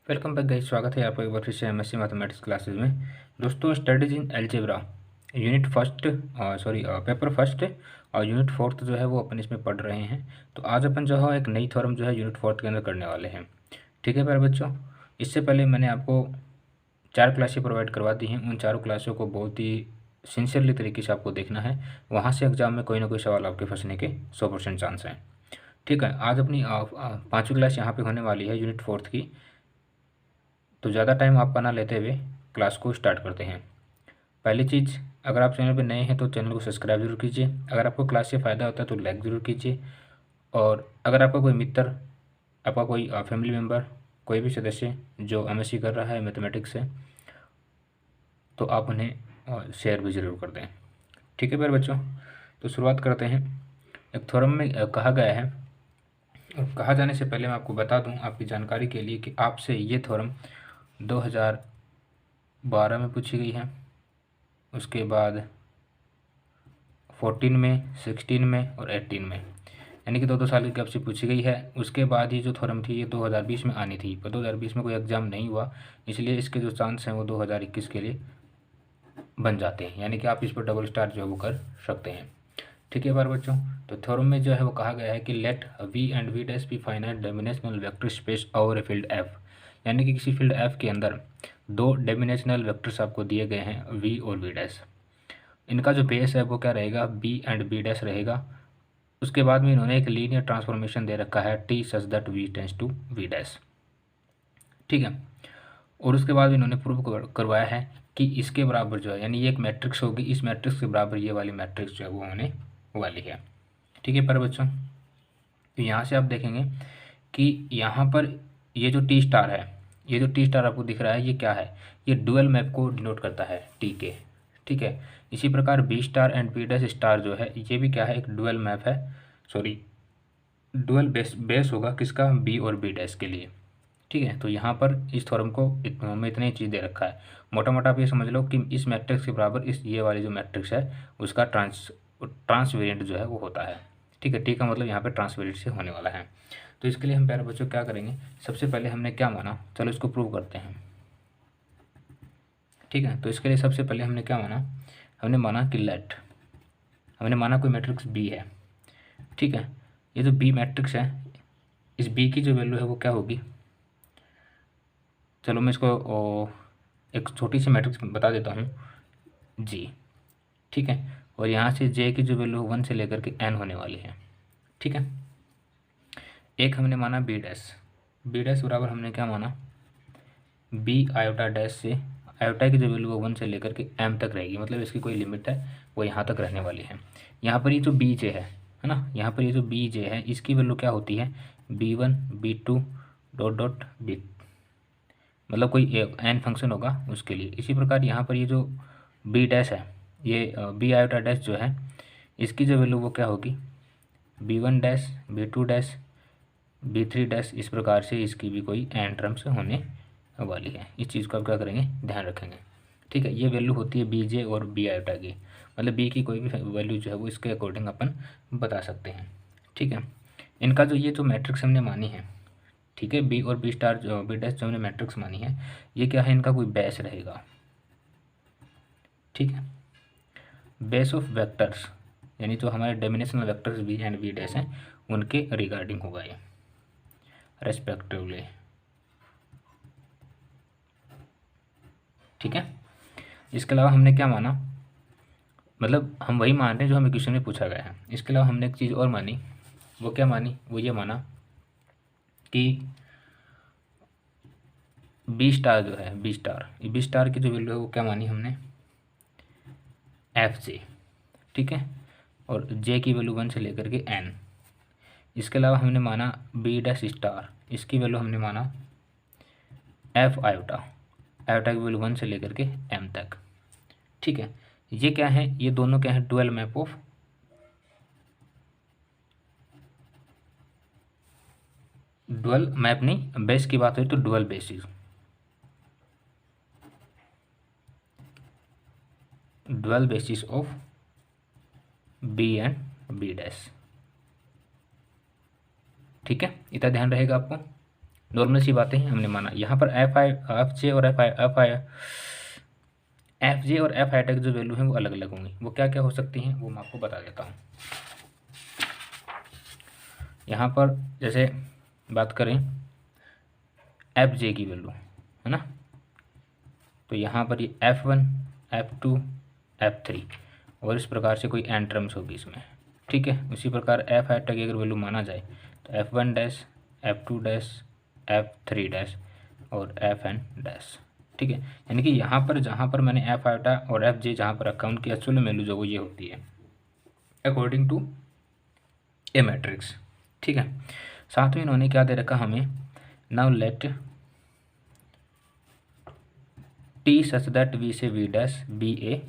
Welcome back guys. स्वागत है आपका एक बार फिर से एमएससी मैथमेटिक्स क्लासेस में। दोस्तों, studies in algebra unit first paper first और यूनिट फोर्थ जो है वो अपन इसमें पढ़ रहे हैं। तो आज अपन जो है एक नई थ्योरम जो है यूनिट फोर्थ के अंदर करने वाले हैं। ठीक है प्यारे बच्चों, इससे पहले मैंने आपको 4 क्लासें प्रोवाइड करवा दी हैं। उन चारों क्लासों को बहुत ही सिंसियरली तरीके से आपको देखना है। वहाँ से एग्जाम में कोई ना कोई सवाल आपके फंसने के 100% चांस हैं। ठीक है, आज अपनी 5वीं क्लास यहाँ पे होने वाली है यूनिट फोर्थ की। तो ज़्यादा टाइम आपका ना लेते हुए क्लास को स्टार्ट करते हैं। पहली चीज़, अगर आप चैनल पर नए हैं तो चैनल को सब्सक्राइब जरूर कीजिए। अगर आपको क्लास से फ़ायदा होता है तो लाइक ज़रूर कीजिए। और अगर आपका कोई मित्र, आपका कोई फैमिली मेम्बर, कोई भी सदस्य जो एमएससी कर रहा है मैथमेटिक्स से, तो आप उन्हें शेयर भी ज़रूर कर दें। ठीक है प्यारे बच्चों, तो शुरुआत करते हैं। एक थ्योरम में कहा गया है, और कहा जाने से पहले मैं आपको बता दूं आपकी जानकारी के लिए कि आपसे ये थ्योरम 2012 में पूछी गई है, उसके बाद 14 में, 16 में और 18 में, यानी कि 2-2 साल की गैप से पूछी गई है। उसके बाद ये जो थ्योरम थी ये 2020 में आनी थी, पर 2020 में कोई एग्ज़ाम नहीं हुआ, इसलिए इसके जो चांस हैं वो 2021 के लिए बन जाते हैं, यानी कि आप इस पर डबल स्टार जो है वो कर सकते हैं। ठीक है बार बच्चों, तो थ्योरम में जो है वो कहा गया है कि let V and V dash be finite dimensional vector space over a field F, यानी कि किसी फील्ड एफ के अंदर 2 डायमेंशनल वेक्टर्स आपको दिए गए हैं वी और वी डैश। इनका जो बेस है वो क्या रहेगा, बी एंड बी डैश रहेगा। उसके बाद में इन्होंने एक लीनियर ट्रांसफॉर्मेशन दे रखा है T such that V tends to V dash. ठीक है, और उसके बाद इन्होंने प्रूव करवाया है कि इसके बराबर जो है, यानी ये एक मैट्रिक्स होगी, इस मैट्रिक्स के बराबर ये वाली मैट्रिक्स जो है वो होने वाली है। ठीक है पर बच्चों, तो यहाँ से आप देखेंगे कि यहाँ पर ये जो टी स्टार है, ये जो टी स्टार आपको दिख रहा है ये क्या है, ये डुअल मैप को डिनोट करता है टी के। ठीक है, इसी प्रकार B star and B dash star जो है ये भी क्या है, एक डुअल मैप है, सॉरी डुअल बेस होगा किसका, बी और बी डैश के लिए। ठीक है, तो यहाँ पर इस थ्योरम को में इतनी चीज़ दे रखा है। मोटा मोटा आप ये समझ लो कि इस मैट्रिक्स के बराबर इस ये वाली जो मैट्रिक्स है उसका ट्रांसवेरिएंट जो है वो होता है। ठीक है, टी का मतलब यहाँ पे ट्रांसवेरिएंट से होने वाला है। तो इसके लिए हम प्यारे बच्चों क्या करेंगे, सबसे पहले हमने क्या माना, चलो इसको प्रूव करते हैं। ठीक है, तो इसके लिए सबसे पहले हमने क्या माना, हमने माना कि लेट, हमने माना कोई मैट्रिक्स बी है। ठीक है, ये जो बी मैट्रिक्स है, इस बी की जो वैल्यू है वो क्या होगी, चलो मैं इसको एक छोटी सी मैट्रिक्स बता देता हूँ, जी। ठीक है, और यहाँ से जे की जो वैल्यू 1 से लेकर के एन होने वाली है। ठीक है, एक हमने माना बी डैश, बी डैश बराबर हमने क्या माना, बी आयोटा डैश से, आयोटा की जो वैल्यू वो 1 से लेकर के एम तक रहेगी, मतलब इसकी कोई लिमिट है वो यहाँ तक रहने वाली है। यहाँ पर ये जो बी जे है ना, यहाँ पर ये जो बी जे है इसकी वैल्यू क्या होती है, B1 B2 dot dot B, मतलब कोई एन फंक्शन होगा उसके लिए। इसी प्रकार यहाँ पर ये जो बी डैश है, ये बी आयोटा डैश जो है, इसकी जो वैल्यू वो क्या होगी, B1 dash B2 dash B3 dash, इस प्रकार से इसकी भी कोई एन टर्म्स होने वाली है। इस चीज़ को आप क्या करेंगे, ध्यान रखेंगे। ठीक है, ये वैल्यू होती है बी जे और बी आयोटा की, मतलब बी की कोई भी वैल्यू जो है वो इसके अकॉर्डिंग अपन बता सकते हैं। ठीक है, इनका जो ये जो मैट्रिक्स हमने मानी है, ठीक है, बी और बी स्टार जो बी डैश जो हमने मैट्रिक्स मानी है, ये क्या है, इनका कोई बेस रहेगा। ठीक है, बेस ऑफ वेक्टर्स, यानी जो हमारे dimensional vectors B and B dash हैं उनके रिगार्डिंग होगा ये, रेस्पेक्टिवली। ठीक है, इसके अलावा हमने क्या माना, मतलब हम वही मान रहे हैं जो हमें क्वेश्चन में पूछा गया है। इसके अलावा हमने एक चीज़ और मानी, वो क्या मानी, वो ये माना कि बी स्टार जो है, बी स्टार, ये बी स्टार की जो वैल्यू है वो क्या मानी हमने, एफ जे। ठीक है, और जे की वैल्यू 1 से लेकर के एन। इसके अलावा हमने माना बी डैश स्टार, इसकी वैल्यू हमने माना एफ आयोटा, आयोटा की वैल्यू 1 से लेकर के एम तक। ठीक है, ये क्या है, ये दोनों क्या है, dual map of, dual map नहीं, बेस की बात हुई तो dual basis, dual basis of B and B dash. ठीक है, इतना ध्यान रहेगा आपको। नॉर्मल सी बातें हैं, हमने माना। यहाँ पर एफ जे और एफ आई टेक जो वैल्यू हैं वो अलग अलग होंगी। वो क्या क्या हो सकती हैं वो मैं आपको बता देता हूँ। यहाँ पर जैसे बात करें एफ जे की वैल्यू, है ना, तो यहाँ पर ये F1, F2, F3 और इस प्रकार से कोई एन टर्म्स होगी इसमें, ठीक है। उसी प्रकार एफ आई टेक की अगर वैल्यू माना जाए तो F1 dash, F2 dash, F3 dash और Fn डैश, ठीक है। यानी कि यहाँ पर जहाँ पर मैंने एफ आटा और एफ जे जहाँ पर रखा उनकी एक्चुअल वैल्यू जो वो ये होती है अकॉर्डिंग टू ए मैट्रिक्स, ठीक है। साथ में इन्होंने क्या दे रखा हमें, now let T such that V से V dash be a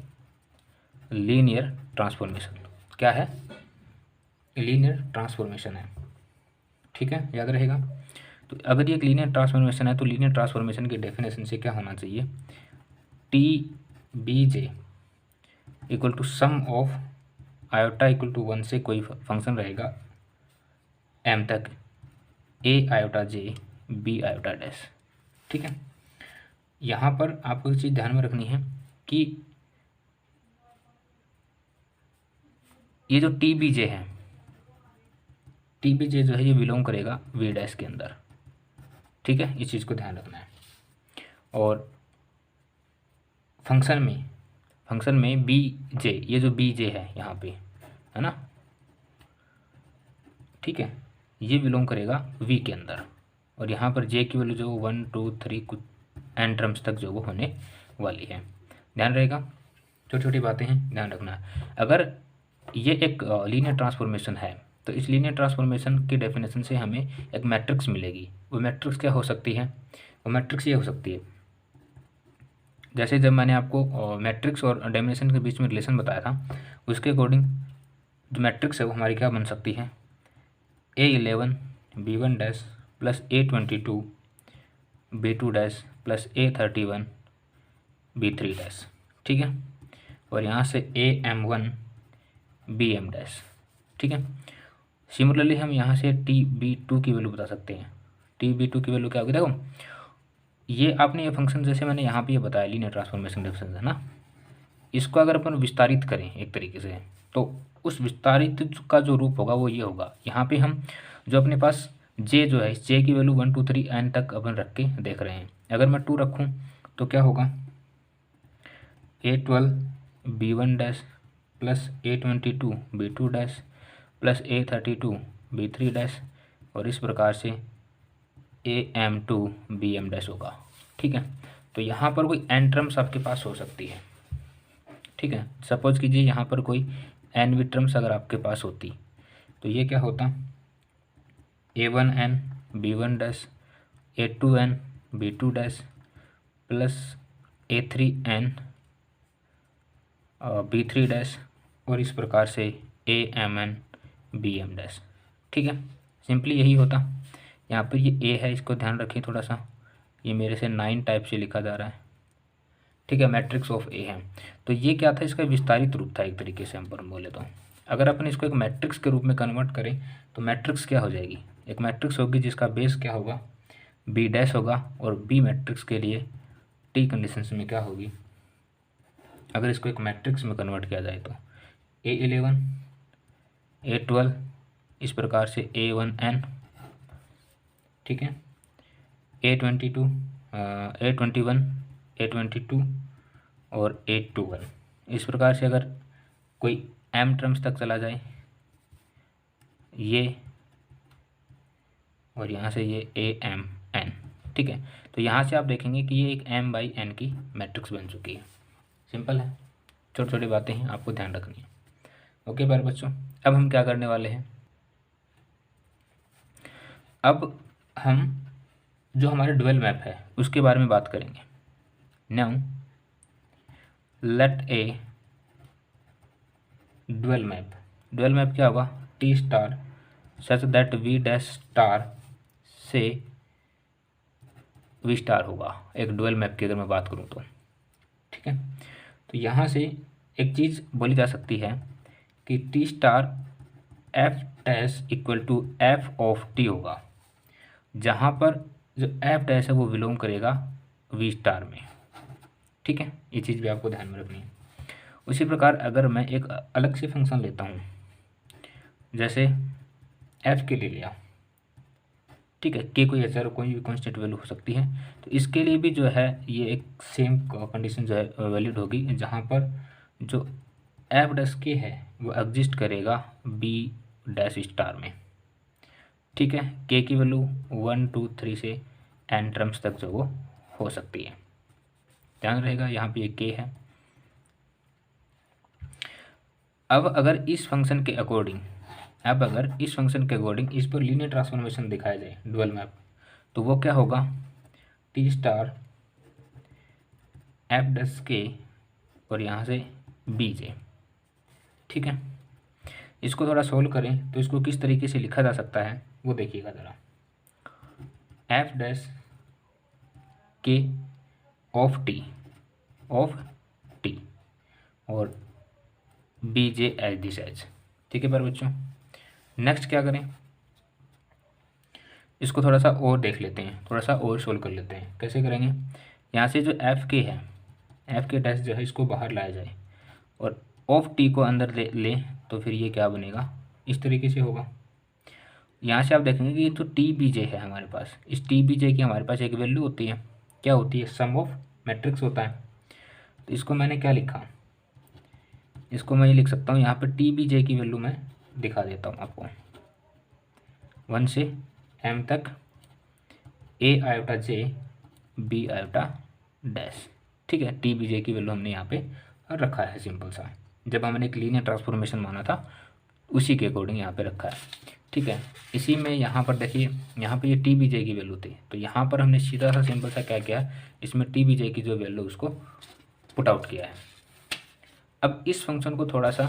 linear transformation. क्या है, लीनियर ट्रांसफॉर्मेशन है, ठीक है, याद रहेगा। तो अगर ये एक लीनियर ट्रांसफॉर्मेशन है तो लीनियर ट्रांसफॉर्मेशन की डेफिनेशन से क्या होना चाहिए, T B J equal to sum of iota equal to 1 से कोई फंक्शन रहेगा एम तक, A iota J B iota dash, ठीक है। यहाँ पर आपको एक चीज़ ध्यान में रखनी है कि ये जो टी बी जे है, टी बी जे जो है ये बिलोंग करेगा वी डैश के अंदर, ठीक है, इस चीज़ को ध्यान रखना है। और फंक्शन में बी जे, ये जो बी जे है यहाँ पे, है ना, ठीक है, ये बिलोंग करेगा वी के अंदर। और यहाँ पर जे की वैल्यू जो 1 2 3 कुछ एन टर्म्स तक जो वो होने वाली है, ध्यान रहेगा। छोटी छोटी बातें हैं, ध्यान रखना। अगर ये एक लीनियर ट्रांसफॉर्मेशन है तो इस लीनियर ट्रांसफॉर्मेशन की डेफिनेशन से हमें एक मैट्रिक्स मिलेगी। वो मैट्रिक्स क्या हो सकती है, वो मैट्रिक्स ये हो सकती है, जैसे जब मैंने आपको मैट्रिक्स और डायमेंशन के बीच में रिलेशन बताया था, उसके अकॉर्डिंग जो मैट्रिक्स है वो हमारी क्या बन सकती है, A11 B1 dash plus A22 B2 dash plus A31 B3 dash, ठीक है। और यहाँ से AM1 BM डैश, ठीक है। सिमिलरली हम यहाँ से TB2 की वैल्यू बता सकते हैं। TB2 की वैल्यू क्या होगी, देखो ये आपने ये फंक्शन जैसे मैंने यहाँ पे ये बताया लीनियर ट्रांसफॉर्मेशन डिफरेंस है ना, इसको अगर अपन विस्तारित करें एक तरीके से तो उस विस्तारित का जो रूप होगा वो ये होगा। यहाँ पे हम जो अपने पास जे जो है, इस जे की वैल्यू 1 2 3 एन तक अपन रख के देख रहे हैं। अगर मैं 2 रखूँ तो क्या होगा, A12 B1 dash plus A22 B2 dash plus A32 B3 dash और इस प्रकार से AM2 BM डैश होगा, ठीक है। तो यहाँ पर कोई एन टर्म्स आपके पास हो सकती है, ठीक है। सपोज कीजिए यहाँ पर कोई एन वी टर्म्स अगर आपके पास होती तो ये क्या होता, A1N B1 dash A2N B2 dash plus A3N B3 dash और इस प्रकार से AMN BM डैश, ठीक है। सिंपली यही होता। यहाँ पर ये A है, इसको ध्यान रखें थोड़ा सा, ये मेरे से 9 टाइप से लिखा जा रहा है, ठीक है, मैट्रिक्स ऑफ ए है। तो ये क्या था, इसका विस्तारित रूप था एक तरीके से हम पर बोले तो। अगर अपन इसको एक मैट्रिक्स के रूप में कन्वर्ट करें तो मैट्रिक्स क्या हो जाएगी, एक मैट्रिक्स होगी जिसका बेस क्या होगा, बी डैश होगा। और बी मैट्रिक्स के लिए टी कंडीशंस में क्या होगी, अगर इसको एक मैट्रिक्स में कन्वर्ट किया जाए तो A11 A12 इस प्रकार से A1N, ठीक है, A22 A21 A22 और A21 इस प्रकार से अगर कोई m टर्म्स तक चला जाए ये, और यहाँ से ये AMN, ठीक है। तो यहाँ से आप देखेंगे कि ये एक m/n की मैट्रिक्स बन चुकी है। सिंपल है, छोटी छोटी बातें हैं, आपको ध्यान रखनी है। ओके प्यारे बच्चों, अब हम क्या करने वाले हैं, अब हम जो हमारे डुअल मैप है उसके बारे में बात करेंगे। Now let a dual map क्या होगा, T star such that V dash star से वी स्टार होगा, एक डुअल मैप की अगर मैं बात करूँ तो, ठीक है। तो यहाँ से एक चीज़ बोली जा सकती है कि T star F dash equal to F of T होगा, जहाँ पर जो एफ डैश है वो बिलोंग करेगा वी स्टार में। ठीक है, ये चीज़ भी आपको ध्यान में रखनी है। उसी प्रकार अगर मैं एक अलग से फंक्शन लेता हूँ, जैसे एफ के लिए लिया, ठीक है, के कोई ऐसा कोई भी कॉन्स्टेंट वैल्यू हो सकती है, तो इसके लिए भी जो है ये एक सेम कंडीशन जो है वैलिड होगी, जहाँ पर जो एफ डैश के है वो एग्जिस्ट करेगा बी डैश स्टार में। ठीक है, के की वैल्यू 1 2 3 से एन टर्म्स तक जो वो हो सकती है, ध्यान रहेगा, यहाँ पे ये के है। अब अगर इस फंक्शन के अकॉर्डिंग इस पर लीनियर ट्रांसफॉर्मेशन दिखाया जाए डुअल मैप, तो वो क्या होगा, टी स्टार एफ डैश के और यहाँ से बी जे। ठीक है, इसको थोड़ा सोल्व करें तो इसको किस तरीके से लिखा जा सकता है वो देखिएगा ज़रा। एफ डैश के ऑफ टी और B J H this H. ठीक है पर बच्चों, नेक्स्ट क्या करें, इसको थोड़ा सा और देख लेते हैं, थोड़ा सा और सोल्व कर लेते हैं। कैसे करेंगे, यहाँ से जो एफ के है, एफ के डैश जो है इसको बाहर लाया जाए और ऑफ टी को अंदर ले तो फिर ये क्या बनेगा, इस तरीके से होगा। यहाँ से आप देखेंगे कि ये तो टी बी जे है हमारे पास, इस टी बी जे की हमारे पास एक वैल्यू होती है, क्या होती है, सम ऑफ मैट्रिक्स होता है। तो इसको मैंने क्या लिखा, इसको मैं ये लिख सकता हूँ, यहाँ पर टी बी जे की वैल्यू मैं दिखा देता हूँ आपको, 1 से एम तक A iota J B iota dash. ठीक है, टी बी जे की वैल्यू हमने यहाँ पे रखा है सिंपल सा, जब हमने एक लीनियर ट्रांसफॉर्मेशन माना था उसी के अकॉर्डिंग यहाँ पे रखा है। ठीक है, इसी में यहाँ पर देखिए, यहाँ पे ये टी बी जे की वैल्यू थी, तो यहाँ पर हमने सीधा सा सिंपल सा क्या किया, इसमें टी बी जे की जो वैल्यू उसको पुट आउट किया है। अब इस फंक्शन को थोड़ा सा,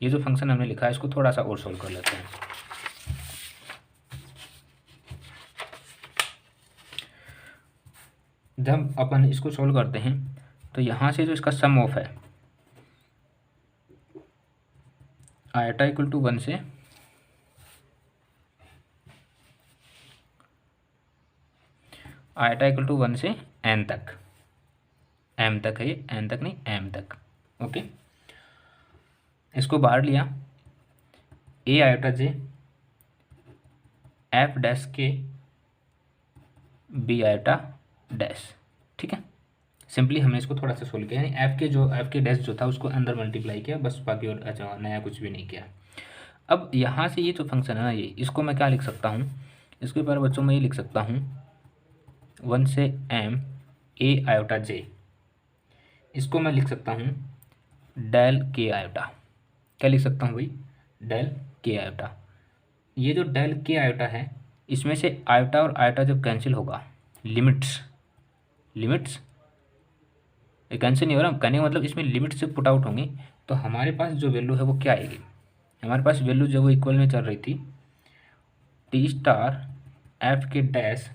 ये जो फंक्शन हमने लिखा है इसको थोड़ा सा और सोल्व कर लेते हैं। जब अपन इसको सोल्व करते हैं तो यहाँ से जो इसका सम ऑफ है आयटा इक्वल टू 1 से आयटा इक्वल टू 1 से एन तक, एम तक है ये, एन तक नहीं एम तक। ओके, इसको बाहर लिया, ए आयोटा जे एफ डैश के बी आयोटा डैश। ठीक है, सिंपली हमने इसको थोड़ा सा सोल्व किया, यानी एफ के डैश जो था उसको अंदर मल्टीप्लाई किया बस, बाकी और अच्छा नया कुछ भी नहीं किया। अब यहाँ से ये जो फंक्शन है ना, ये इसको मैं क्या लिख सकता हूँ, इसके ऊपर बच्चों में ये लिख सकता हूँ 1 से एम ए आयोटा जे, इसको मैं लिख सकता हूँ डेल के आयोटा। क्या लिख सकता हूँ भाई, डेल के आयोटा। ये जो डेल के आयोटा है, इसमें से आयोटा और आयोटा जब कैंसिल होगा, लिमिट्स ये कैंसिल नहीं हो रहा, कहने का मतलब इसमें लिमिट से पुट आउट होंगी, तो हमारे पास जो वैल्यू है वो क्या आएगी, हमारे पास वैल्यू जो वो इक्वल में चल रही थी टी स्टार एफ के डैश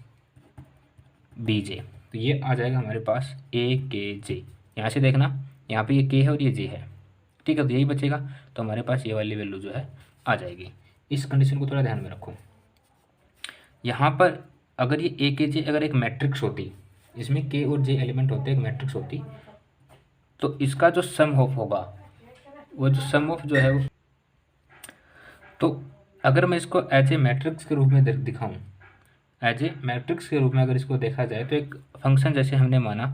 बी जे, तो ये आ जाएगा हमारे पास ए के जे। यहाँ से देखना, यहाँ पे ये के है और ये जे है। ठीक है, तो यही बचेगा, तो हमारे पास ये वाली वैल्यू जो है आ जाएगी। इस कंडीशन को थोड़ा ध्यान में रखो। यहाँ पर अगर ये ए के जे अगर एक मैट्रिक्स होती, इसमें के और जे एलिमेंट होते एक मैट्रिक्स होती, तो इसका जो सम ऑफ होगा, वो जो सम ऑफ जो है वो, तो अगर मैं इसको एज ए मैट्रिक्स के रूप में दिखाऊं, एज ए मैट्रिक्स के रूप में अगर इसको देखा जाए, तो एक फंक्शन जैसे हमने माना,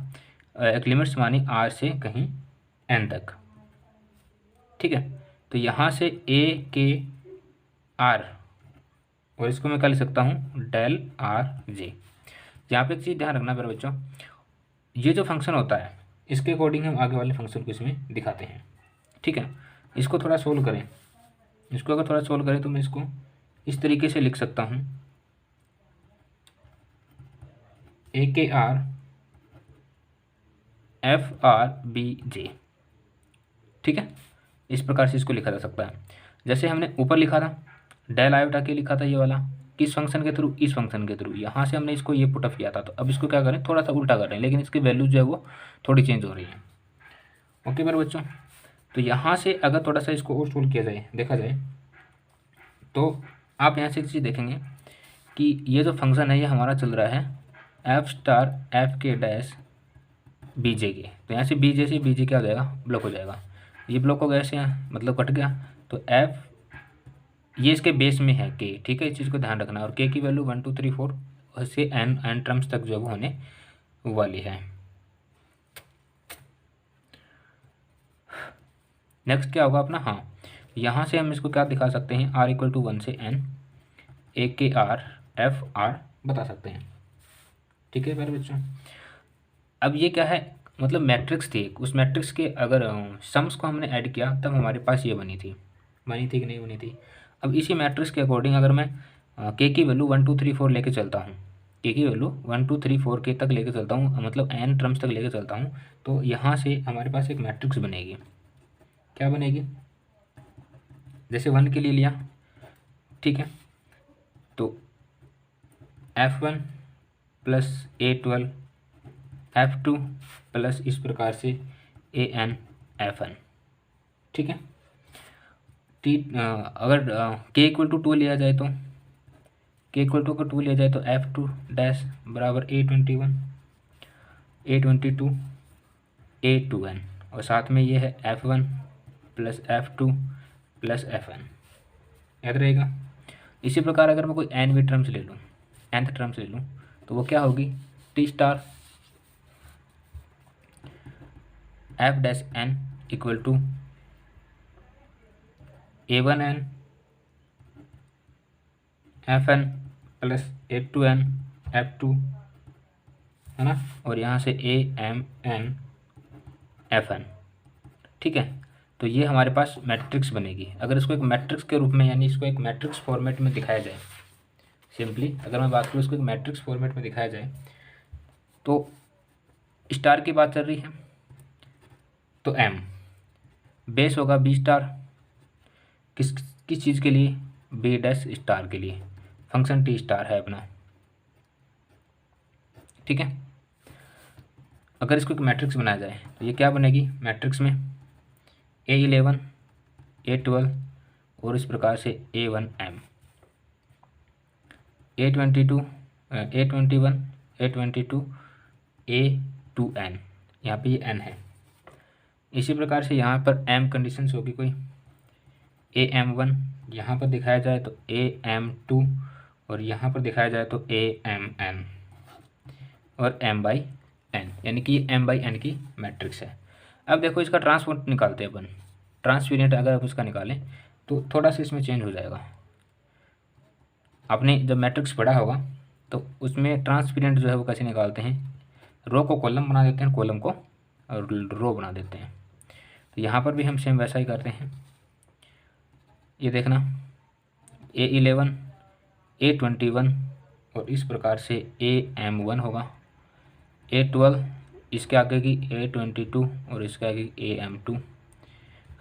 एक लिमिट्स मानी आर से कहीं एन तक। ठीक है, तो यहाँ से ए के आर, और इसको मैं क्या लिख सकता हूँ, डेल आर जे। यहाँ पे एक चीज़ ध्यान रखना मेरे बच्चों, ये जो फंक्शन होता है इसके अकॉर्डिंग हम आगे वाले फंक्शन को इसमें दिखाते हैं। ठीक है, इसको थोड़ा सोल्व करें, इसको अगर थोड़ा सोल्व करें तो मैं इसको इस तरीके से लिख सकता हूँ, A K R F R B J. ठीक है, इस प्रकार से इसको लिखा जा सकता है। जैसे हमने ऊपर लिखा था डेल आयोटा के लिखा था ये वाला, किस फंक्शन के थ्रू, इस फंक्शन के थ्रू, यहाँ से हमने इसको ये पुटअप किया था, तो अब इसको क्या करें, थोड़ा सा उल्टा कर रहे हैं, लेकिन इसकी वैल्यू जो है वो थोड़ी चेंज हो रही है। ओके मेरे बच्चों, तो यहाँ से अगर थोड़ा सा इसको और सोल्व किया जाए, देखा जाए, तो आप यहाँ से एक चीज़ देखेंगे कि ये जो फंक्शन है ये हमारा चल रहा है एफ स्टार एफ के डैश बी जे के, तो यहाँ से बी जे क्या हो जाएगा, ब्लॉक हो जाएगा। ये ब्लॉक हो गया ऐसे, यहाँ मतलब कट गया। तो एफ ये इसके बेस में है के, ठीक है, इस चीज़ को ध्यान रखना। और के की वैल्यू 1 2 3 4 से एन टर्म्स तक जो है वो होने वाली है। नेक्स्ट क्या होगा अपना, हाँ यहाँ से हम इसको क्या दिखा सकते हैं, आर इक्वल टू 1 से N A K R F are बता सकते हैं, ठीक है प्यारे बच्चों। अब ये क्या है, मतलब मैट्रिक्स थी, उस मैट्रिक्स के अगर सम्स को हमने ऐड किया तब हमारे पास ये बनी थी कि नहीं बनी थी। अब इसी मैट्रिक्स के अकॉर्डिंग अगर मैं के की वैल्यू 1 2 3 4 लेके चलता हूँ, के की वैल्यू 1 2 3 4 के तक लेके चलता हूँ, मतलब एन टर्म्स तक लेके चलता हूँ, तो यहाँ से हमारे पास एक मैट्रिक्स बनेगी। क्या बनेगी, जैसे 1 के लिए लिया, ठीक है, तो F1 plus A12 F2 plus इस प्रकार से AN FN, ठीक है। अगर K इक्वल टू 2 लिया जाए तो K इक्वल टू 2 लिया जाए तो F2 डैश बराबर A21 A22 A2N, और साथ में ये है F1 plus F2 plus FN, याद रहेगा। इसी प्रकार अगर मैं कोई nth टर्म्स ले लूँ तो वो क्या होगी, T star F dash N equal to A1N FN plus A2N F2, है ना, और यहाँ से AMN FN, ठीक है। तो ये हमारे पास मैट्रिक्स बनेगी। अगर इसको एक मैट्रिक्स के रूप में, यानी इसको एक मैट्रिक्स फॉर्मेट में दिखाया जाए, सिंपली अगर मैं बात करूँ इसको एक मैट्रिक्स फॉर्मेट में दिखाया जाए, तो स्टार की बात चल रही है तो M बेस होगा बी स्टार, किस चीज़ के लिए, बी डैश स्टार के लिए, फंक्शन टी स्टार है अपना, ठीक है। अगर इसको एक मैट्रिक्स बनाया जाए तो ये क्या बनेगी, मैट्रिक्स में A11 A12 और इस प्रकार से A1M A22 A21 A22 A2N, यहाँ पे ये N है। इसी प्रकार से यहाँ पर M कंडीशंस होगी कोई, AM1 यहाँ पर दिखाया जाए तो AM2 और यहाँ पर दिखाया जाए तो AMN और M/N, यानी कि M/N की मैट्रिक्स है। अब देखो इसका ट्रांसपोर्ट निकालते हैं अपन, ट्रांसवेरिएंट अगर आप उसका निकालें तो थोड़ा सा इसमें चेंज हो जाएगा। आपने जब मैट्रिक्स पढ़ा होगा तो उसमें ट्रांसवेरिएंट जो है वो कैसे निकालते हैं, रो को कॉलम बना देते हैं, कॉलम को और रो बना देते हैं। तो यहाँ पर भी हम सेम वैसा ही करते हैं। ये देखना A11 A21 और इस प्रकार से AM1 होगा, A12 इसके आगे की A22 और इसके आगे की AM2,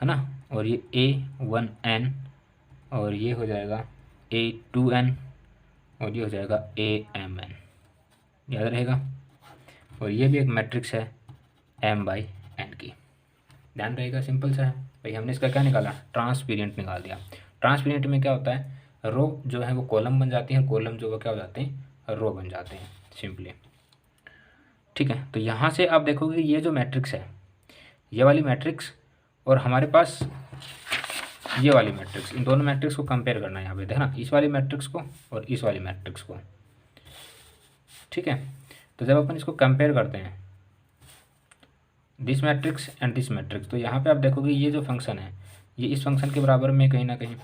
है ना, और ये A1N और ये हो जाएगा A2N और ये हो जाएगा AMN, याद रहेगा। और ये भी एक मैट्रिक्स है M/N की, ध्यान रहेगा, सिंपल सा है भाई। हमने इसका क्या निकाला, ट्रांसवेरिएंट निकाल दिया। ट्रांसवेरिएंट में क्या होता है, रो जो है वो कॉलम बन जाती है, कॉलम जो वो क्या हो जाते हैं, रो बन जाते हैं सिंपली, ठीक है। तो यहाँ से आप देखोगे ये जो मैट्रिक्स है, ये वाली मैट्रिक्स और हमारे पास ये वाली मैट्रिक्स, इन दोनों मैट्रिक्स को कंपेयर करना है यहाँ पे, देखना इस वाली मैट्रिक्स को और इस वाली मैट्रिक्स को, ठीक है। तो जब अपन इसको कंपेयर करते हैं this matrix and this matrix, तो यहाँ पे आप देखोगे ये जो फंक्शन है ये इस फंक्शन के बराबर में कहीं ना कहीं,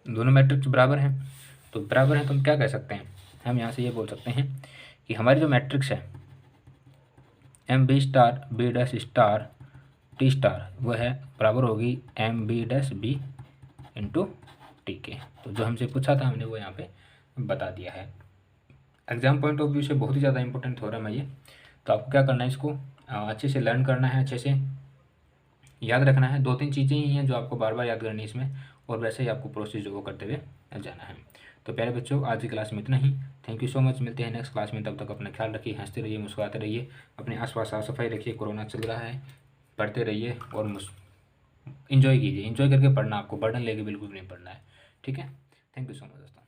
दोनों मैट्रिक्स बराबर हैं, तो बराबर हैं तो हम क्या कह सकते हैं, हम यहाँ से ये बोल सकते हैं कि हमारी जो मैट्रिक्स है MB star B dash star T star वो है बराबर होगी MB dash B into T के। तो जो हमसे पूछा था हमने वो यहाँ पे बता दिया है। एग्जाम पॉइंट ऑफ व्यू से बहुत ही ज़्यादा इंपॉर्टेंट थ्योरम है ये, तो आपको क्या करना है, इसको अच्छे से लर्न करना है, अच्छे से याद रखना है। 2-3 चीज़ें ही हैं जो आपको बार बार याद करनी है इसमें, और वैसे ही आपको प्रोसेस जो वो करते हुए जाना है। तो प्यारे बच्चों आज की क्लास में इतना ही, थैंक यू सो मच, मिलते हैं नेक्स्ट क्लास में। तब तक अपना ख्याल रखिए, हंसते रहिए, मुस्कुराते रहिए, अपने आसपास साफ सफाई रखिए, कोरोना चल रहा है, पढ़ते रहिए और इन्जॉय कीजिए। इन्जॉय करके पढ़ना, आपको बर्डन लेके बिल्कुल नहीं पढ़ना है, ठीक है। थैंक यू सो मच दोस्तों।